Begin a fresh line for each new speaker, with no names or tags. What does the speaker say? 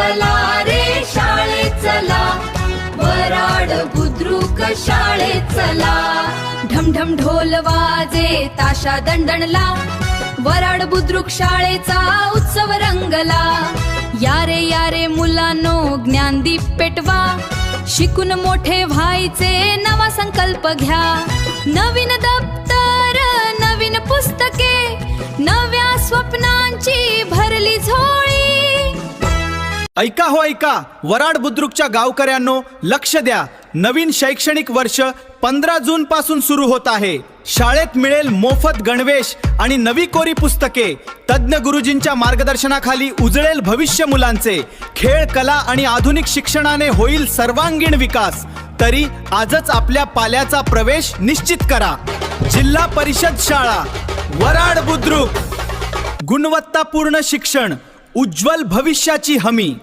चला रे शाळेत चला, वराड बुद्रुक शाळेत चला. ढमढम ढोल वाजे ताशा दणदणला, वराड बुद्रुक शाळेचा उत्सव रंगला. यारे मुलांनो ज्ञानदीप पेटवा, शिकून मोठे व्हायचे नवा संकल्प घ्या. नवीन दप्तर नवीन पुस्तके, नव्या स्वप्नांची भरली झोळी.
ऐका हो ऐका, वराड बुद्रुकच्या गावकऱ्यांनो लक्ष द्या. नवीन शैक्षणिक वर्ष 15 जून पासून सुरू होत आहे. शाळेत मिळेल मोफत गणवेश आणि नवी कोरी पुस्तके. तज्ञ गुरुजींच्या मार्गदर्शनाखाली उजळेल भविष्य मुलांचे. खेळ, कला आणि आधुनिक शिक्षणाने होईल सर्वांगीण विकास. तरी आजच आपल्या पाल्याचा प्रवेश निश्चित करा. जिल्हा परिषद शाळा वराड बुद्रुक. गुणवत्तापूर्ण शिक्षण, उज्ज्वल भविष्याची हमी.